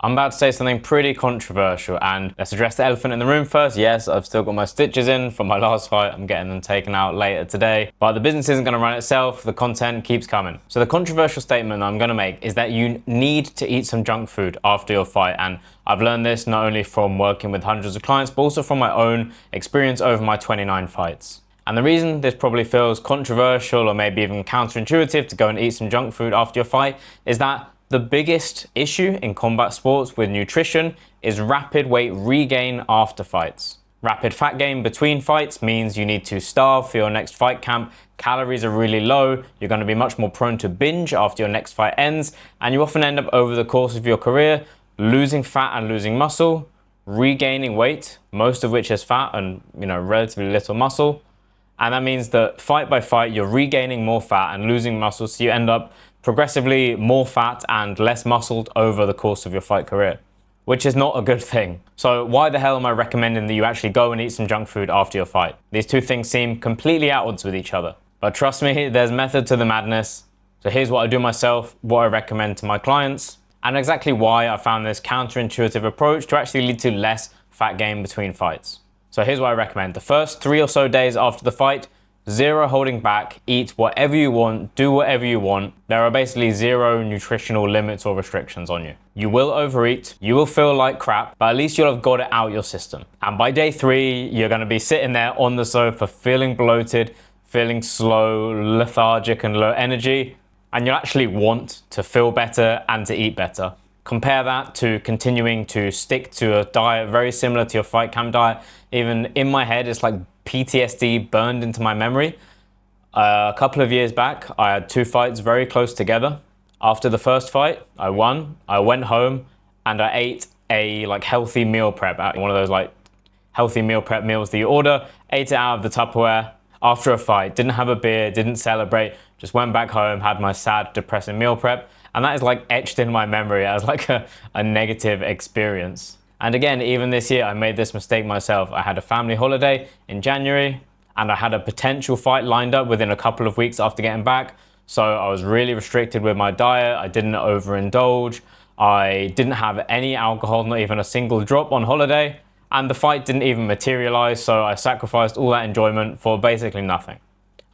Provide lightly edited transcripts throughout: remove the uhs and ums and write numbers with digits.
I'm about to say something pretty controversial, and let's address the elephant in the room first. Yes, I've still got my stitches in from my last fight. I'm getting them taken out later today, but the business isn't going to run itself. The content keeps coming. So the controversial statement I'm going to make is that you need to eat some junk food after your fight, and I've learned this not only from working with hundreds of clients, but also from my own experience over my 29 fights. And the reason this probably feels controversial or maybe even counterintuitive to go and eat some junk food after your fight is that the biggest issue in combat sports with nutrition is rapid weight regain after fights. Rapid fat gain between fights means you need to starve for your next fight camp. Calories are really low. You're going to be much more prone to binge after your next fight ends. And you often end up over the course of your career losing fat and losing muscle, regaining weight, most of which is fat and relatively little muscle. And that means that fight by fight, you're regaining more fat and losing muscle. So you end up progressively more fat and less muscled over the course of your fight career, which is not a good thing. So why the hell am I recommending that you actually go and eat some junk food after your fight? These two things seem completely at odds with each other. But trust me, there's method to the madness. So here's what I do myself, what I recommend to my clients, and exactly why I found this counterintuitive approach to actually lead to less fat gain between fights. So here's what I recommend. The first 3 or so days after the fight, zero holding back, eat whatever you want, do whatever you want. There are basically zero nutritional limits or restrictions on you. You will overeat, you will feel like crap, but at least you'll have got it out your system. And by day 3, you're gonna be sitting there on the sofa feeling bloated, feeling slow, lethargic and low energy, and you'll actually want to feel better and to eat better. Compare that to continuing to stick to a diet very similar to your fight camp diet. Even in my head, it's like PTSD burned into my memory. A couple of years back, I had 2 fights very close together. After the first fight, I won. I went home and I ate a healthy meal prep, one of those healthy meal prep meals that you order. Ate it out of the Tupperware after a fight. Didn't have a beer, didn't celebrate. Just went back home, had my sad, depressing meal prep. And that is etched in my memory as a negative experience. And again, even this year, I made this mistake myself. I had a family holiday in January and I had a potential fight lined up within a couple of weeks after getting back. So I was really restricted with my diet. I didn't overindulge. I didn't have any alcohol, not even a single drop on holiday. And the fight didn't even materialize. So I sacrificed all that enjoyment for basically nothing.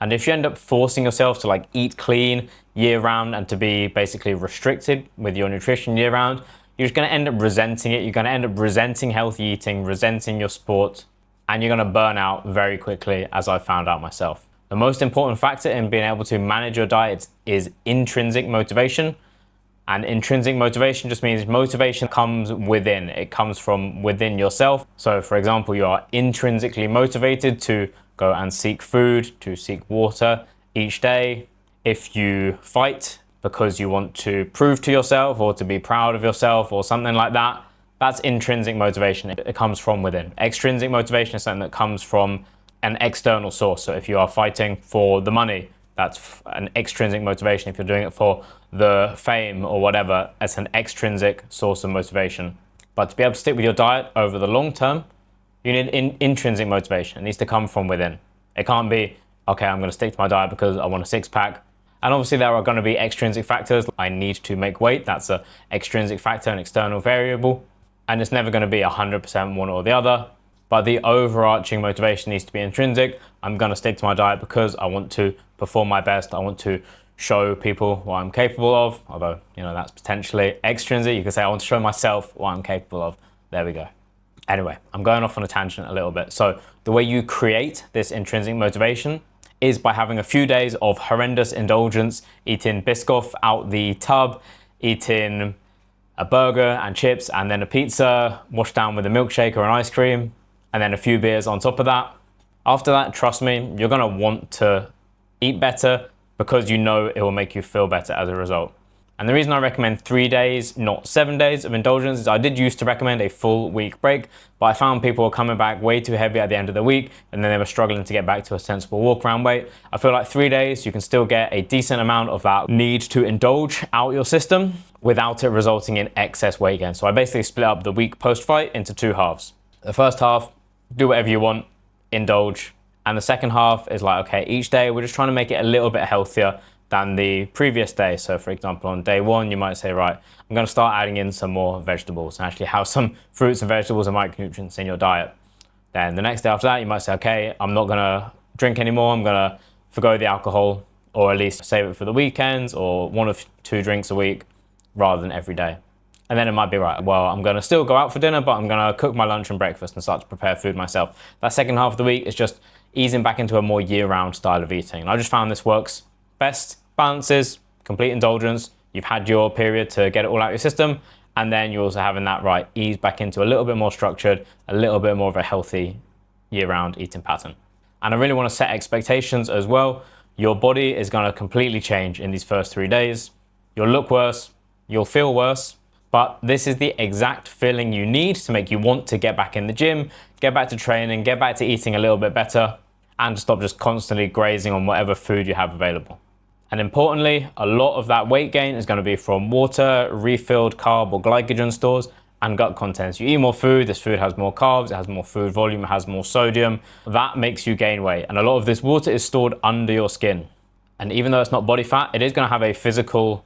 And if you end up forcing yourself to eat clean year round and to be basically restricted with your nutrition year round, you're just going to end up resenting it. You're going to end up resenting healthy eating, resenting your sport, and you're going to burn out very quickly, as I found out myself. The most important factor in being able to manage your diet is intrinsic motivation. And intrinsic motivation just means motivation comes within. It comes from within yourself. So for example, you are intrinsically motivated to go and seek food, to seek water each day. If you fight because you want to prove to yourself or to be proud of yourself or something like that, that's intrinsic motivation. It comes from within. Extrinsic motivation is something that comes from an external source. So if you are fighting for the money, that's an extrinsic motivation. If you're doing it for the fame or whatever, it's an extrinsic source of motivation. But to be able to stick with your diet over the long term, you need intrinsic motivation. It needs to come from within. It can't be, okay, I'm going to stick to my diet because I want a 6-pack. And obviously there are going to be extrinsic factors. I need to make weight. That's an extrinsic factor, an external variable. And it's never going to be 100% one or the other. But the overarching motivation needs to be intrinsic. I'm going to stick to my diet because I want to perform my best. I want to show people what I'm capable of. Although, that's potentially extrinsic. You could say I want to show myself what I'm capable of. There we go. Anyway, I'm going off on a tangent a little bit. So the way you create this intrinsic motivation is by having a few days of horrendous indulgence, eating Biscoff out the tub, eating a burger and chips and then a pizza, washed down with a milkshake or an ice cream, and then a few beers on top of that. After that, trust me, you're gonna want to eat better because it will make you feel better as a result. And the reason I recommend 3 days, not 7 days of indulgence is I did used to recommend a full week break, but I found people were coming back way too heavy at the end of the week and then they were struggling to get back to a sensible walk around weight. I feel like 3 days, you can still get a decent amount of that need to indulge out your system without it resulting in excess weight gain. So I basically split up the week post-fight into 2 halves. The first half, do whatever you want, indulge. And the second half is okay, each day we're just trying to make it a little bit healthier than the previous day. So for example, on day one, you might say, right, I'm going to start adding in some more vegetables and actually have some fruits and vegetables and micronutrients in your diet. Then the next day after that, you might say, okay, I'm not going to drink anymore. I'm going to forgo the alcohol, or at least save it for the weekends, or 1 or 2 drinks a week rather than every day. And then it might be, right, well, I'm going to still go out for dinner, but I'm going to cook my lunch and breakfast and start to prepare food myself. That second half of the week is just easing back into a more year-round style of eating. And I just found this works best. Balances, complete indulgence. You've had your period to get it all out of your system. And then you're also having that, right, ease back into a little bit more structured, a little bit more of a healthy year-round eating pattern. And I really want to set expectations as well. Your body is going to completely change in these first 3 days. You'll look worse, you'll feel worse, but this is the exact feeling you need to make you want to get back in the gym, get back to training, get back to eating a little bit better, and stop just constantly grazing on whatever food you have available. And importantly, a lot of that weight gain is going to be from water, refilled carb or glycogen stores, and gut contents. You eat more food, this food has more carbs, it has more food volume, it has more sodium. That makes you gain weight. And a lot of this water is stored under your skin. And even though it's not body fat, it is going to have a physical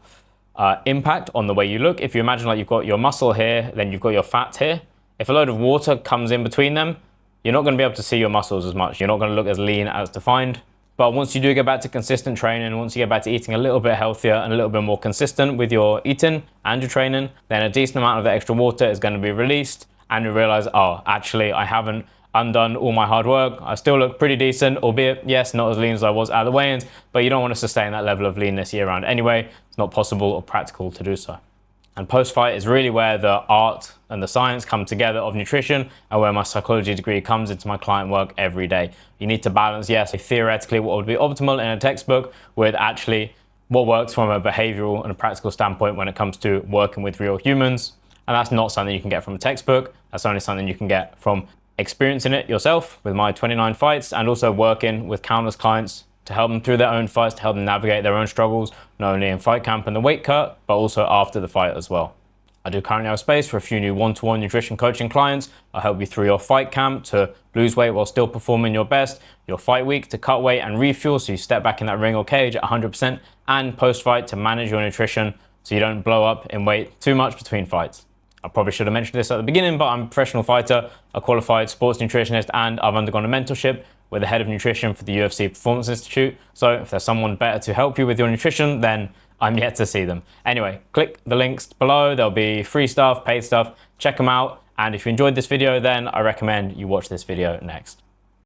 impact on the way you look. If you imagine like you've got your muscle here, then you've got your fat here. If a load of water comes in between them, you're not going to be able to see your muscles as much. You're not going to look as lean as defined. But once you do get back to consistent training, once you get back to eating a little bit healthier and a little bit more consistent with your eating and your training, then a decent amount of the extra water is going to be released, and you realize, oh, actually, I haven't undone all my hard work. I still look pretty decent, albeit, yes, not as lean as I was at the weigh-ins, but you don't want to sustain that level of leanness year round anyway. It's not possible or practical to do so. And post-fight is really where the art and the science come together of nutrition, and where my psychology degree comes into my client work every day. You need to balance, yes, theoretically what would be optimal in a textbook with actually what works from a behavioral and a practical standpoint when it comes to working with real humans. And that's not something you can get from a textbook. That's only something you can get from experiencing it yourself with my 29 fights, and also working with countless clients to help them through their own fights, to help them navigate their own struggles, not only in fight camp and the weight cut, but also after the fight as well. I do currently have space for a few new one-to-one nutrition coaching clients. I'll help you through your fight camp to lose weight while still performing your best, your fight week to cut weight and refuel so you step back in that ring or cage at 100%, and post-fight to manage your nutrition so you don't blow up in weight too much between fights. I probably should have mentioned this at the beginning, but I'm a professional fighter, a qualified sports nutritionist, and I've undergone a mentorship with the head of nutrition for the UFC Performance Institute. So if there's someone better to help you with your nutrition, then I'm yet to see them. Anyway, click the links below. There'll be free stuff, paid stuff. Check them out. And if you enjoyed this video, then I recommend you watch this video next.